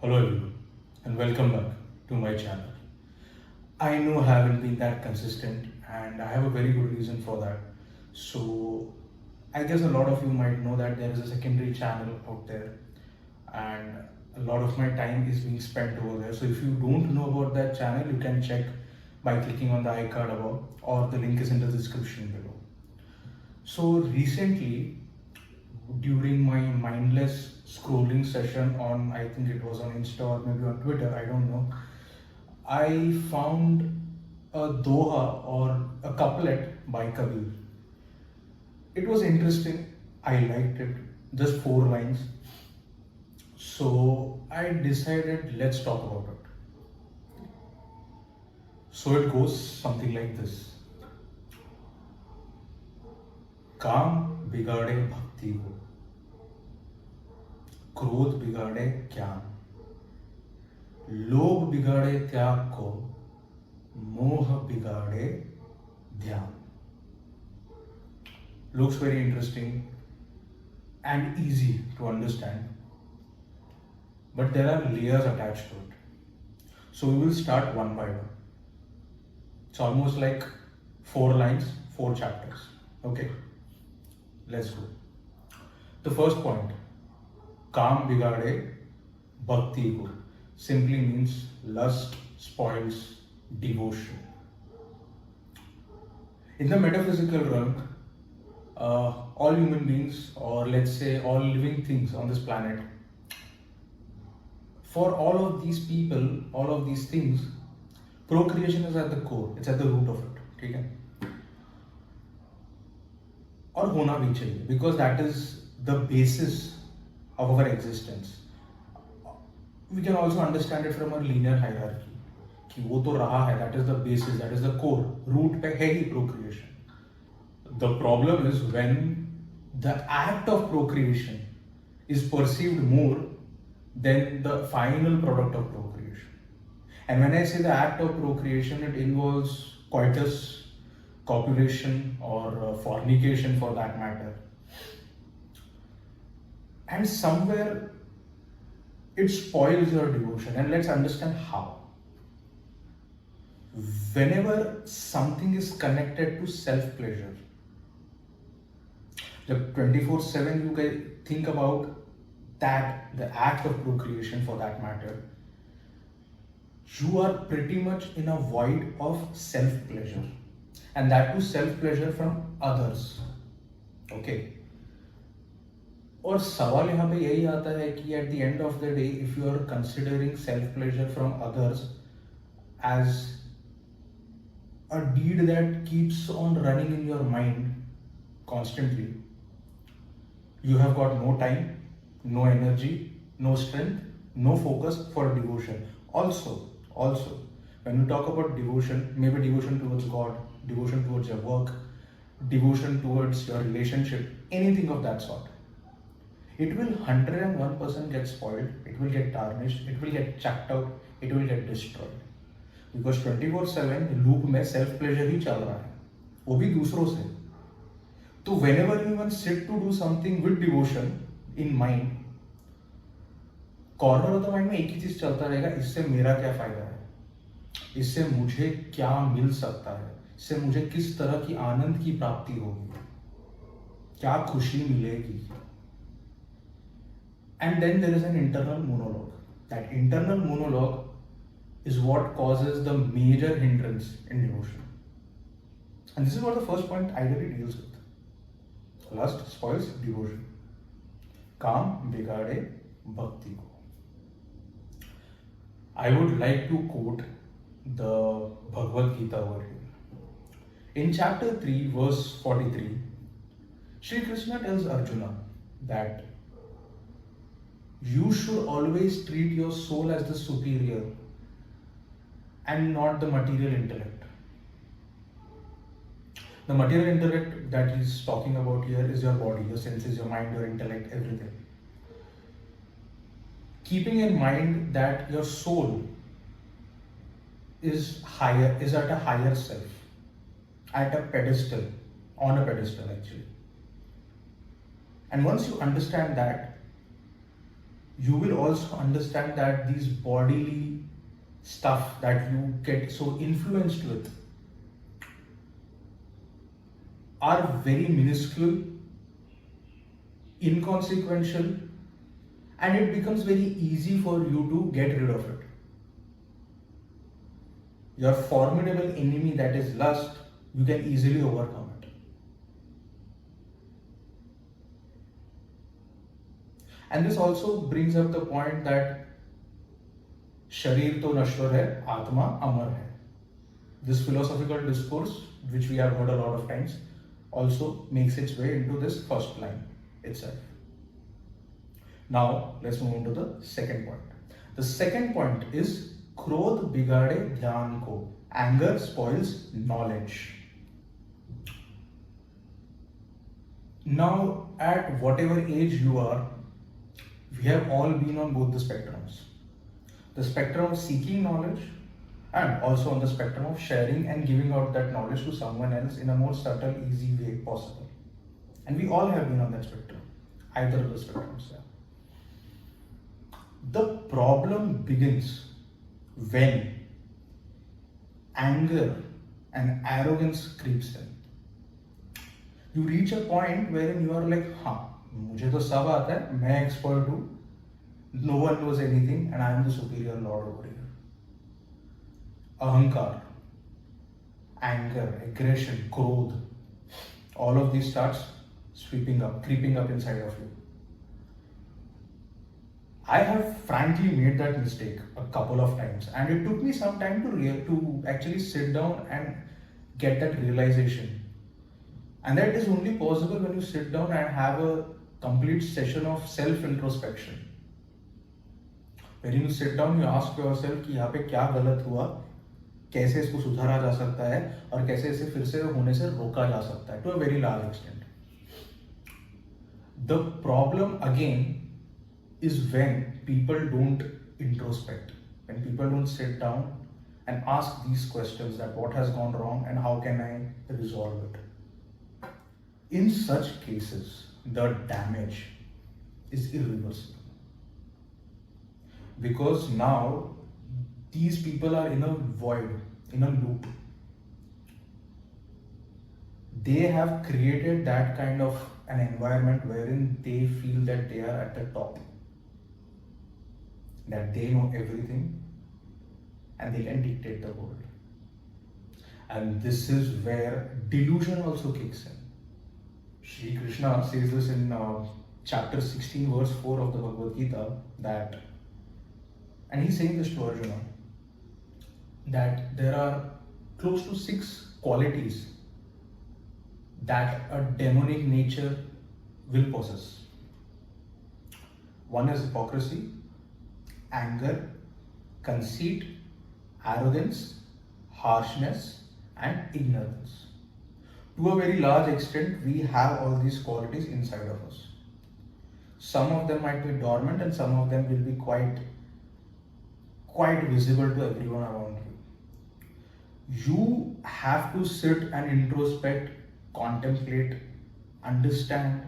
Hello everyone and welcome back to my channel. I know I haven't been that consistent and I have a very good reason for that. So I guess a lot of you might know that there is a secondary channel out there and a lot of my time is being spent over there. So if you don't know about that channel, you can check by clicking on the icon above or the link is in the description below. So recently during my mindless scrolling session on, I think it was on Insta or maybe on Twitter, I don't know, I found a doha or a couplet by Kabir. It was interesting, I liked it, just 4 lines. So I decided let's talk about it. So it goes something like this. काम बिगाड़े भक्ति को, क्रोध बिगाड़े ज्ञान, लोभ बिगाड़े त्याग को, मोह बिगाड़े ध्यान. Looks very interesting and easy to understand, but there are layers attached to it. So we will start one by one. It's almost like 4 lines, 4 chapters. Okay, let's go. The first point, काम बिगाड़े भक्ति को, simply means lust spoils devotion. In the metaphysical realm, all human beings, or let's say all living things on this planet, for all of these people, all of these things, procreation is at the core, it's at the root of it. ठीक है? और होना भी चाहिए, because that is the basis of our existence. We can also understand it from a linear hierarchy कि वो तो रहा है, that is the basis, that is the core, root पे है ही procreation. The problem is when the act of procreation is perceived more than the final product of procreation. And when I say the act of procreation, it involves coitus, copulation, or fornication for that matter. And somewhere it spoils your devotion. And let's understand how. Whenever something is connected to self-pleasure, the 24/7 you can think about that, the act of procreation for that matter, you are pretty much in a void of self-pleasure, and that too self-pleasure from others. Okay. और सवाल यहाँ पे यही आता है कि at the end of the day, if you are considering self-pleasure from others as a deed that keeps on running in your mind constantly, you have got no time, no energy, no strength, no focus for devotion. Also, when you talk about devotion, maybe devotion towards God, devotion towards your work, devotion towards your relationship, anything of that sort, it will 101% get spoiled, it will get tarnished, it will get chucked out, it will get destroyed. Because 24/7 loop में self pleasure ही चल रहा है, वो भी दूसरों से. तो whenever you even sit to do something with devotion in mind, corner of the mind में एक ही चीज चलता रहेगा, इससे मेरा क्या फायदा है, इससे मुझे क्या मिल सकता है, इससे मुझे किस तरह की आनंद की प्राप्ति होगी, क्या खुशी मिलेगी. And then there is an internal monologue. That internal monologue is what causes the major hindrance in devotion. And this is what the first point ideally deals with. Lust spoils devotion. काम बिगाड़े भक्ति को. I would like to quote the Bhagavad Gita over here. In chapter 3, verse 43, Shri Krishna tells Arjuna that you should always treat your soul as the superior and not the material intellect. The material intellect that he's talking about here is your body, your senses, your mind, your intellect, everything. Keeping in mind that your soul is higher, is at a higher self, at a pedestal, on a pedestal actually. And once you understand that, you will also understand that these bodily stuff that you get so influenced with are very minuscule, inconsequential, and it becomes very easy for you to get rid of it. Your formidable enemy, that is lust, you can easily overcome it. And this also brings up the point that शरीर तो नश्वर है, आत्मा अमर है. This philosophical discourse, which we have heard a lot of times, also makes its way into this first line itself. Now, let's move on to the second point. The second point is क्रोध बिगाड़े ध्यान को. Anger spoils knowledge. Now, at whatever age you are, we have all been on both the spectrums. The spectrum of seeking knowledge and also on the spectrum of sharing and giving out that knowledge to someone else in a more subtle, easy way possible. And we all have been on that spectrum, either of the spectrums. Yeah. The problem begins when anger and arrogance creeps in. You reach a point wherein you are like, हाँ, मुझे तो सब आता है, मैं expert हूँ, no one knows anything, and I am the superior lord over here. Ahankar, anger, aggression, krodh, all of these starts creeping up inside of you. I have frankly made that mistake a couple of times, and it took me some time to actually sit down and get that realization. And that is only possible when you sit down and have a complete session of self-introspection. When you sit down, you ask yourself कि यहाँ पे क्या गलत हुआ, कैसे इसको सुधारा जा सकता है और कैसे इसे फिर से होने से रोका जा सकता है, to a very large extent. The problem again is when people don't introspect, when people don't sit down and ask these questions that what has gone wrong and how can I resolve it. In such cases, the damage is irreversible. Because now these people are in a void, in a loop. They have created that kind of an environment wherein they feel that they are at the top, that they know everything and they can dictate the world. And this is where delusion also kicks in. Shri Krishna says this in chapter 16 verse 4 of the Bhagavad Gita, that, and he's saying this to Arjuna, that there are close to 6 qualities that a demonic nature will possess. One is hypocrisy, anger, conceit, arrogance, harshness, and ignorance. To a very large extent, we have all these qualities inside of us. Some of them might be dormant and some of them will be quite visible to everyone around you. You have to sit and introspect, contemplate, understand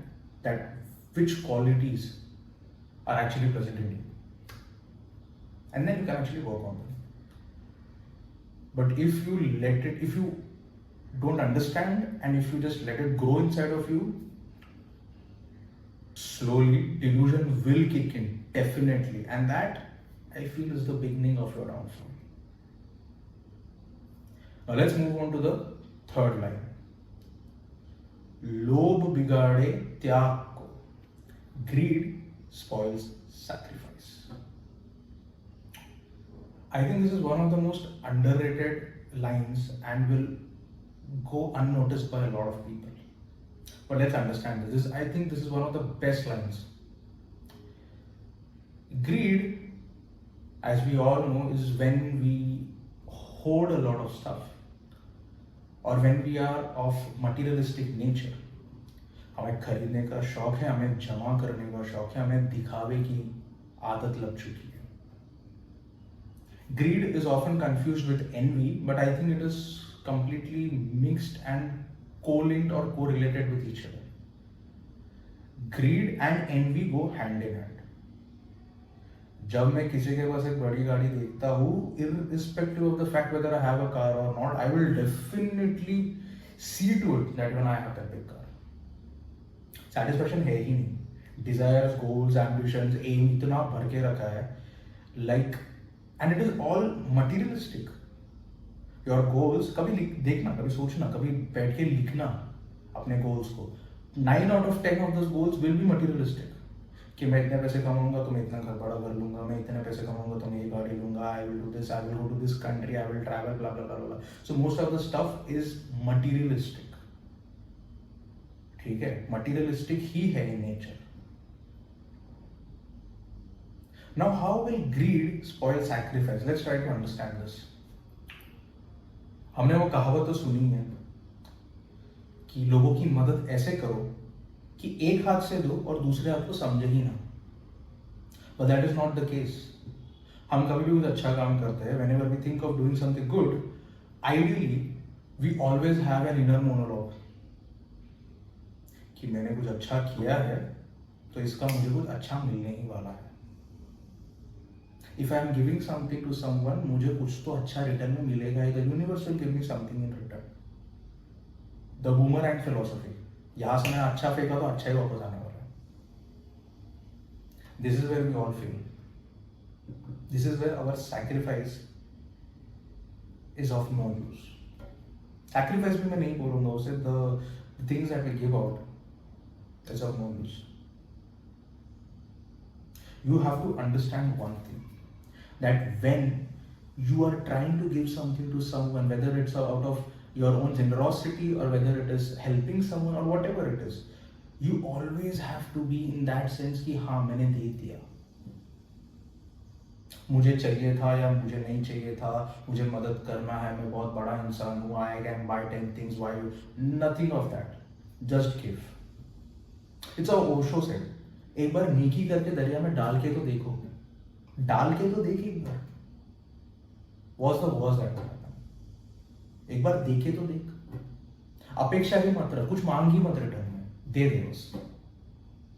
that which qualities are actually present in you. And then you can actually work on them. But if you don't understand and if you just let it grow inside of you, slowly delusion will kick in, definitely. And that, I feel, is the beginning of your downfall. Now let's move on to the third line. Lobh bigade tyag ko. Greed spoils sacrifice. I think this is one of the most underrated lines and will go unnoticed by a lot of people. But let's understand this. I think this is one of the best lines. Greed, as we all know, is when we hoard a lot of stuff or when we are of materialistic nature. हमें खरीदने का शौक है, हमें जमा करने का शौक है, हमें दिखावे की आदत लग चुकी है. Greed is often confused with envy, but I think it is completely mixed and co-linked or correlated with each other. Greed and envy go hand in hand. जब मैं किसी के पास एक बड़ी गाड़ी देखता हूँ, irrespective of the fact whether I have a car or not, I will definitely see to it that when I have that big car. Satisfaction है ही नहीं. Desires, goals, ambitions, aim इतना भर के रखा है, like, and it is all materialistic. Your goals कभी देखना, कभी सोचना, कभी बैठ के लिखना अपने goals को. 9 out of 10 of those goals will be materialistic. कि मैं इतने पैसे कमाऊंगा तो मैं इतना घर बड़ा कर लूंगा, मैं इतने पैसे कमाऊंगा तो मैं ये गाड़ी लूंगा, I will do this, I will go to this country, I will travel, blah blah blah blah. So most of the stuff is materialistic. ठीक है, materialistic ही है in nature. Now how will greed spoil sacrifice? Let's try to understand this. हमने वो कहावत तो सुनी है कि लोगों की मदद ऐसे करो कि एक हाथ से दो और दूसरे हाथ को समझे ही ना. But that is not the case. हम कभी भी कुछ अच्छा काम करते हैं, whenever we think of doing something good, ideally we always have an inner monologue कि मैंने कुछ अच्छा किया है तो इसका मुझे कुछ अच्छा मिलने ही वाला है. If I am giving something to someone, मुझे कुछ तो अच्छा रिटर्न में मिलेगा ही. The universe will give me something in return. The boomerang philosophy. यहाँ से मैं अच्छा फेंका तो अच्छा ही वापस आने वाला है. This is where we all fail. This is where our sacrifice is of no use. Sacrifice भी मैं नहीं बोलूँगा उसे. The things that we give out is of no use. You have to understand one thing, that when you are trying to give something to someone, whether it's out of your own generosity or whether it is helping someone or whatever it is, you always have to be in that sense कि हाँ मैंने दे दिया, मुझे चाहिए था या मुझे नहीं चाहिए था, मुझे मदद करना है, मैं बहुत बड़ा इंसान हूँ, I can buy 10 things, why you? Nothing of that. Just give. It's a Osho said, एक बार नीकी करके दरिया में डाल के तो देखो, डाल के तो देख एक बार. What's the worst that will happen? एक बार देखे तो देख. अपेक्षा ही मत रख, कुछ मांग ही मत रिटर्न में, दे दे बस,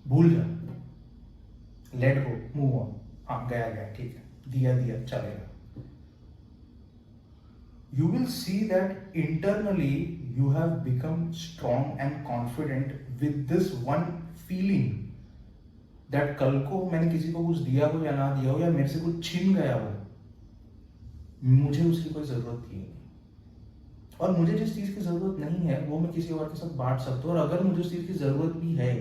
भूल जा, लेट गो, मूव ऑन. हाँ गया गया, ठीक है, दिया दिया, चलेगा. You will see that internally you have become strong and confident with this one feeling that कल को मैंने किसी को कुछ दिया हो या ना दिया हो, या मेरे से कुछ छिन गया हो, मुझे उसकी कोई जरूरत थी नहीं, और मुझे जिस चीज की जरूरत नहीं है वो मैं किसी और के साथ बांट सकता हूँ. और अगर मुझे उस चीज की जरूरत भी है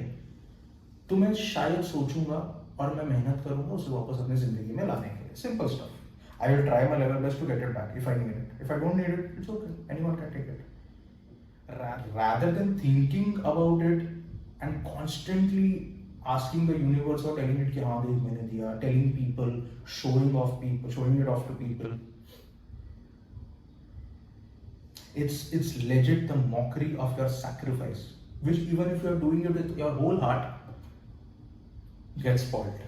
तो मैं शायद सोचूंगा और मैं मेहनत करूंगा उसे वापस अपनी जिंदगी में लाने के लिए. Simple stuff. I will try my level best to get it back if I need it. If I don't need it, it's okay. Anyone can take it. Rather than thinking about it and constantly asking the universe or telling it कि हाँ देख मैंने दिया, telling people, showing it off to people. It's legit the mockery of your sacrifice, which even if you are doing it with your whole heart, gets spoiled,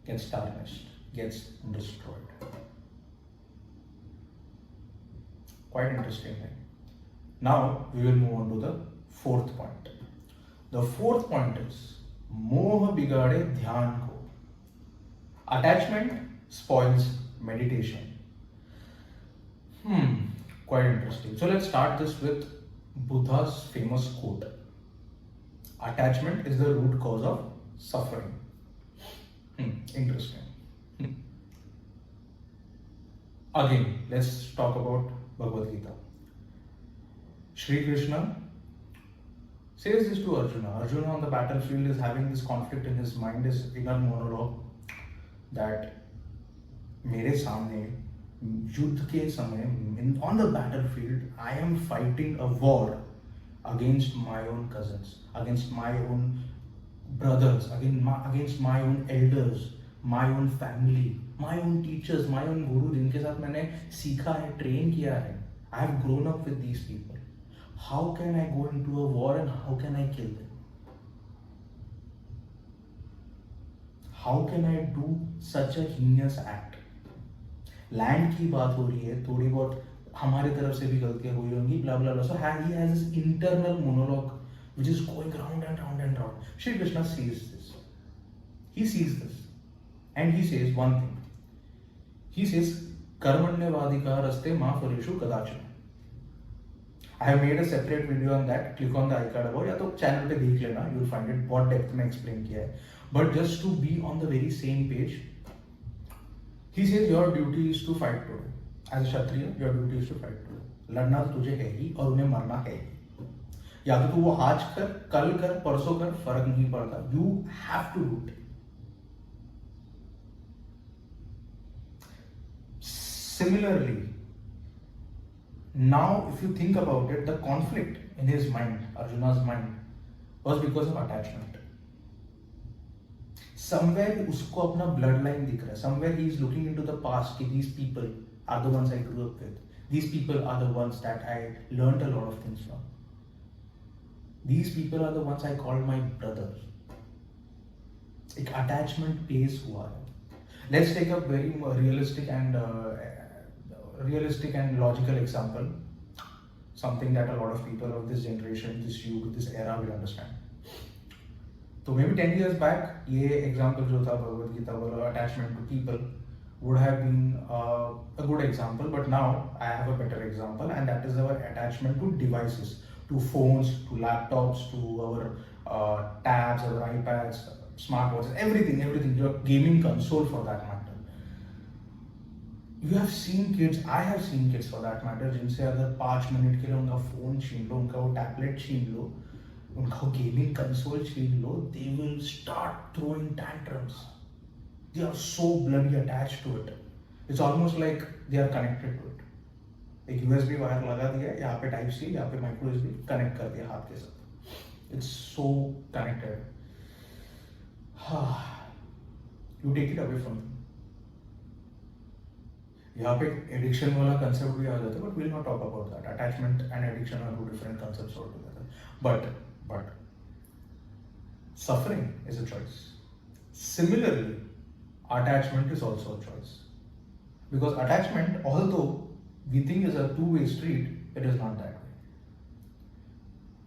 gets tarnished, gets destroyed. Quite interesting, right? Now we will move on to the fourth point. The fourth point is मोह बिगाड़े ध्यान को. Attachment spoils meditation. Quite interesting. So let's start this with Buddha's famous quote. Attachment is the root cause of suffering. Interesting. Again, let's talk about Bhagavad Gita. Shri Krishna says this to Arjuna. Arjuna on the battlefield is having this conflict in his mind, his inner monologue, that मेरे सामने युद्ध के समय on the battlefield I am fighting a war against my own cousins, against my own brothers, against my own elders, my own family, my own teachers, my own guru, जिनके साथ मैंने सीखा है, ट्रेन किया है. I have grown up with these people. How can I go into a war and how can I kill them? How can I do such a heinous act? Land की बात हो रही है, थोड़ी बहुत हमारे तरफ से भी गलतियां हुई होंगी, blah blah blah. So he has this internal monologue which is going round and round and round. Shri Krishna sees this. He sees this, and he says one thing. He says कर्मण्यवाधिकारस्ते मा फलेषु कदाचन. I have made a separate video on that. Click on the icon above, या तो channel पे देख लेना, you'll find it. बहुत depth में एक्सप्लेन किया है. But just to be on the very same page, he says your duty is to fight today. As a Kshatriya, your duty is to fight today. लड़ना तो तुझे है ही और उन्हें मरना है ही. या तो तू वो आज कर, कल कर, परसों कर, फर्क नहीं पड़ता. You have to do it. Similarly, now if you think about it, the conflict in his mind, Arjuna's mind, was because of attachment. Somewhere उसको अपना bloodline दिख रहा है. Somewhere he is looking into the past कि these people are the ones I grew up with. These people are the ones that I learned a lot of things from. These people are the ones I called my brothers. एक attachment plays हुआ है. Let's take a very realistic and logical example. Something that a lot of people of this generation, this youth, this era will understand. So maybe 10 years back, ये example जो था भगवद गीता वाला attachment to people would have been a good example, but now I have a better example, and that is our attachment to devices, to phones, to laptops, to our tabs, our iPads, smartwatches, everything, your gaming console for that matter. You have seen kids, I have seen kids for that matter, जिनसे अगर 5 minute के लिए उनका phone छीन लो, उनका वो tablet छीन लो, उनका वो गेमिंग कंसोल छीन लो, they will start throwing tantrums. They are so bloody attached to it. It's almost like they are connected to it. एक USB वायर लगा दिया, यहाँ पे टाइप सी, यहाँ पे माइक्रो USB कनेक्ट कर दिया हाथ के साथ. It's so connected. You take it away from them. यहाँ पे एडिक्शन वाला कंसेप्ट भी आ जाता है, but we'll not talk about that. Attachment and addiction are two different concepts altogether. But suffering is a choice. Similarly, attachment is also a choice. Because attachment, although we think is a two-way street, it is not that way.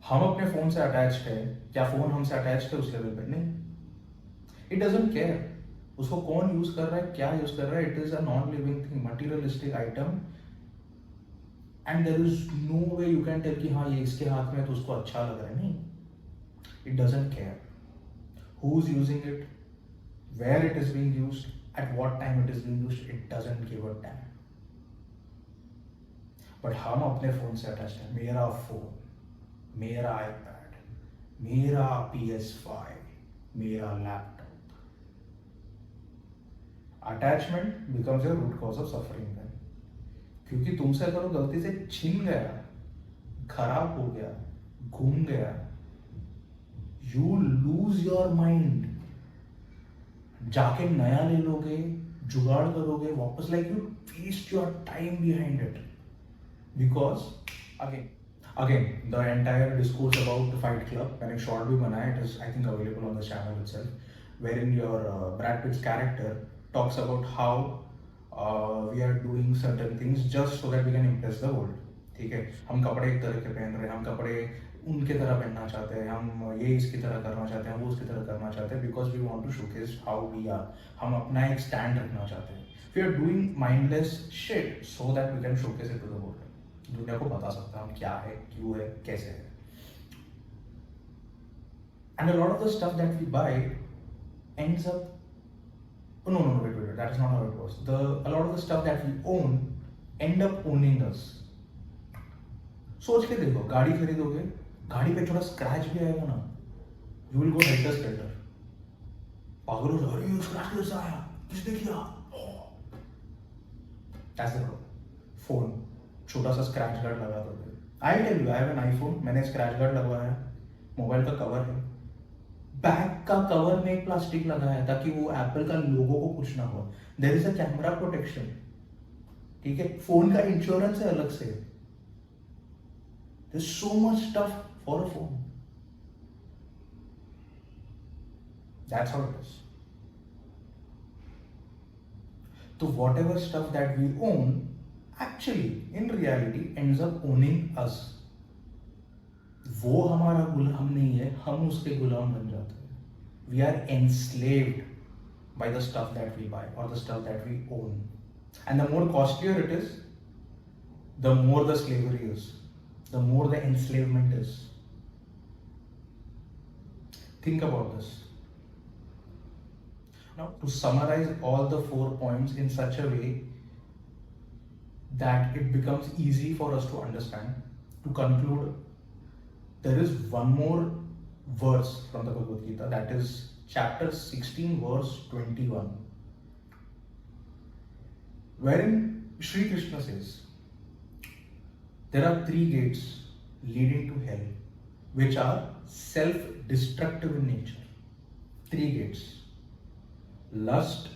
हम अपने phone से attached है, क्या phone हमसे attached है उस level पे? नहीं. It doesn't care. उसको कौन यूज कर रहा है, क्या यूज कर रहा है. It is a non living thing, materialistic item, and there is no way you can tell कि हाँ ये इसके हाथ में तो उसको अच्छा लग रहा है. नहीं, it doesn't care who is using it, where it is being used, at what time it is being used. It doesn't give a damn. But हम अपने फोन से अटैच्ड है. मेरा फोन, मेरा आईपैड, मेरा PS5, मेरा laptop. Attachment becomes a root cause of suffering. क्योंकि तुमसे अगर वो गलती से छिन गया, खराब हो गया, घूम गया, यू लूज योर माइंड. जाके नया ले लोगे, जुगाड़ करोगे वापस, like you waste your time behind it. Because again the entire discourse about Fight Club, मैंने एक शॉर्ट भी बनाया, it is I think available on the channel itself, wherein your Brad Pitt's character talks about how we are doing certain things just so that we can impress the world. ठीक है, हम कपड़े एक तरह के पहन रहे हैं, हम कपड़े उनके तरह पहनना चाहते हैं, हम ये इसकी तरह करना चाहते हैं, वो उसकी तरह करना चाहते हैं, because we want to showcase how we are. हम अपना एक स्टैंड रखना चाहते हैं. We are doing mindless shit so that we can showcase it to the world. दुनिया को बता सकते हैं हम क्या है, क्यों है, कैसे है. And a lot of the stuff that we buy ends up, no, wait, that is not how it works. A lot of the stuff that we own end up owning us. सोच के देखो, गाड़ी खरीदोगे, गाड़ी पे थोड़ा scratch भी आएगा ना, you will go helter skelter. पागल हो जाओ, अरे ये स्क्रैच कैसे आया, किसने किया? That's the problem. फोन छोटा सा स्क्रैच गार्ड लगा दोगे. I tell you, I have an iPhone, मैंने स्क्रैच गार्ड लगवाया है, मोबाइल का कवर है, बैक का कवर में एक प्लास्टिक लगा है ताकि वो एप्पल का लोगो को कुछ ना हो. There is a camera protection. ठीक है, फोन का इंश्योरेंस है अलग से. There is so much stuff for a phone. That's how it is. तो whatever stuff that we own actually in reality ends up owning us. वो हमारा गुलाम नहीं है, हम उसके गुलाम बन जाते हैं. We are enslaved by the stuff that we buy or the stuff that we own. And the more costlier it is, the more the slavery is, the more the enslavement is. Think about this. Now, to summarize all the 4 points in such a way that it becomes easy for us to understand, to conclude, there is one more verse from the Bhagavad Gita, that is chapter 16, verse 21, wherein Sri Krishna says, there are 3 gates leading to hell, which are self-destructive in nature. 3 gates: lust,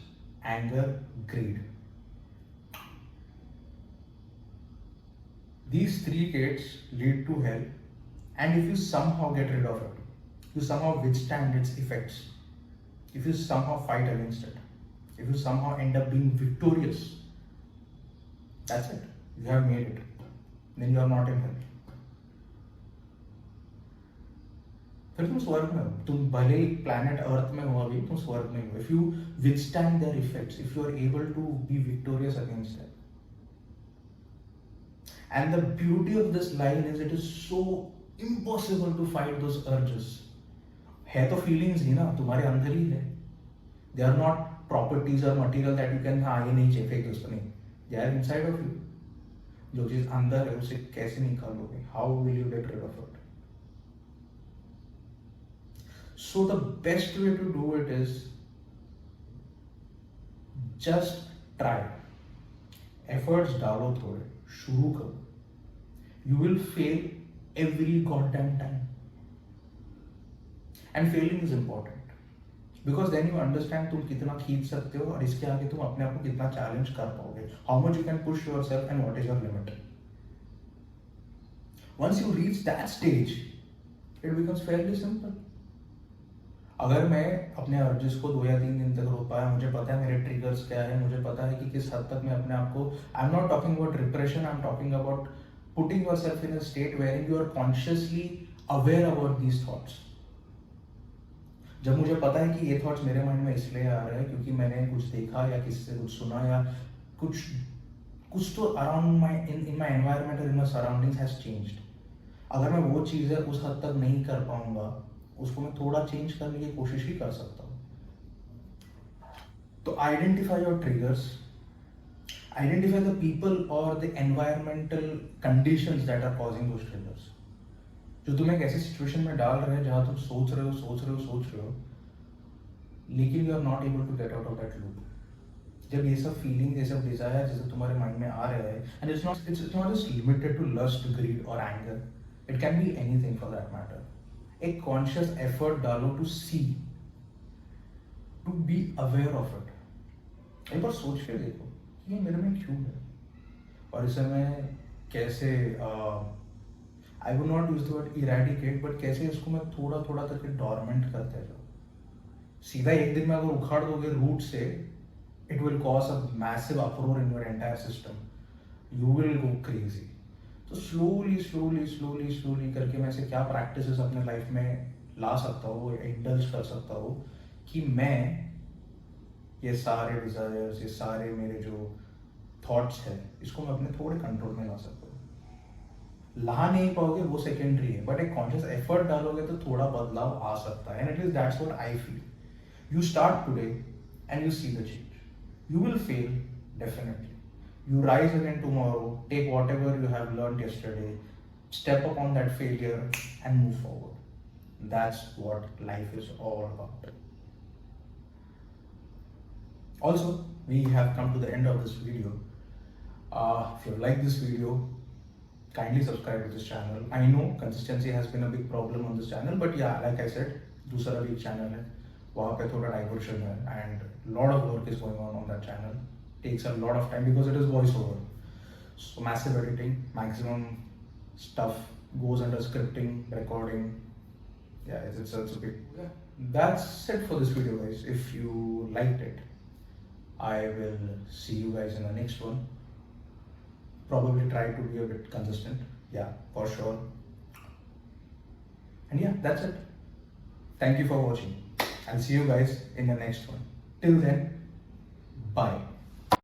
anger, greed. These 3 gates lead to hell, and if you somehow get rid of it, you somehow withstand its effects, if you somehow fight against it, if you somehow end up being victorious, that's it. You have made it. Then you are not in hell. फिर तुम स्वर्ग में हो. तुम भले ही planet Earth में हो अभी, तुम स्वर्ग में हो. If you withstand their effects, if you are able to be victorious against them. And the beauty of this line is it is so impossible to fight those urges. है तो feelings ही ना, तुम्हारे अंदर ही है. They are not properties or material that you can, हाँ ये नहीं चाहिए, फेंक दो उसको, नहीं. They are inside of you. जो चीज अंदर है उसे कैसे निकालोगे? How will you get rid of it? So the best way to do it is just try. Efforts डालो थोड़े, शुरू करो. You will fail every goddamn time. And failing is important. Because then you understand तुम कितना खींच सकते हो और इसके आगे तुम अपने आप को कितना चैलेंज कर पाओगे. How much you can push yourself and what is your limit. Once you reach that stage, it becomes fairly simple. अगर मैं अपने अर्जेस को 2 या 3 दिन तक रोक पाया, मुझे पता है मेरे ट्रिगर्स क्या है, मुझे पता है कि किस हद तक मैं अपने आप को, I am not talking about repression, I am talking about putting yourself in a state where you are consciously aware about these thoughts. जब मुझे पता है कि ये थॉट्स मेरे माइंड में इसलिए आ रहे हैं क्योंकि मैंने कुछ देखा या किसी से कुछ सुना या कुछ तो around my in my environment और इन माई सराउंडिंग्स हैज चेंज्ड. अगर मैं वो चीज़ें उस हद तक नहीं कर पाऊंगा, उसको मैं थोड़ा चेंज करने की कोशिश ही कर सकता हूँ. तो identify your triggers, identify the people और the environmental conditions that are causing those triggers, जो तुम्हें एक ऐसी सिचुएशन में डाल रहे हैं जहां तुम सोच रहे हो, लेकिन you are not able to get out of that loop. जब ये सब फीलिंग, ये सब डिजायर जैसे तुम्हारे माइंड में आ रहे हैं, and it's not just limited to lust, greed और anger, it can be anything for that matter. एक कॉन्शियस एफर्ट डालो to see, to be aware of it. एक बार सोच के देखो ये मेरे में क्यों है और इसे मैं कैसे, I would not use the word eradicate, but कैसे इसको मैं थोड़ा थोड़ा करके डॉर्मेंट करते जाऊँ. सीधा एक दिन में अगर उखाड़ दोगे रूट से, it will cause a massive अप्रोर in your entire system. You will go crazy. तो स्लोली करके मैं ऐसे क्या प्रैक्टिसेस अपने लाइफ में ला सकता हूँ, इंडल्ज कर सकता हूँ कि मैं ये सारे डिजायर्स, ये सारे मेरे जो थॉट्स है, इसको मैं अपने थोड़े कंट्रोल में ला सकता हूँ. ला नहीं पाओगे वो सेकेंडरी है, बट एक कॉन्शियस एफर्ट डालोगे तो थोड़ा बदलाव आ सकता है. And it is that's what I feel. You start today and you see the change. You will fail definitely. You rise again tomorrow, take whatever you have learned yesterday, step upon that failure and move forward. That's what life is all about. Also, we have come to the end of this video. If you like this video, kindly subscribe to this channel. I know consistency has been a big problem on this channel, but yeah, like I said, दूसरा भी एक channel है, वहाँ पे थोड़ा diversion है, and lot of work is going on that channel. Takes a lot of time because it is voiceover, so massive editing, maximum stuff goes under scripting, recording. Yeah, it's a big, yeah. That's it for this video, guys. If you liked it, I will see you guys in the next one. Probably try to be a bit consistent, yeah, for sure. And yeah, that's it. Thank you for watching. I'll see you guys in the next one. Till then bye.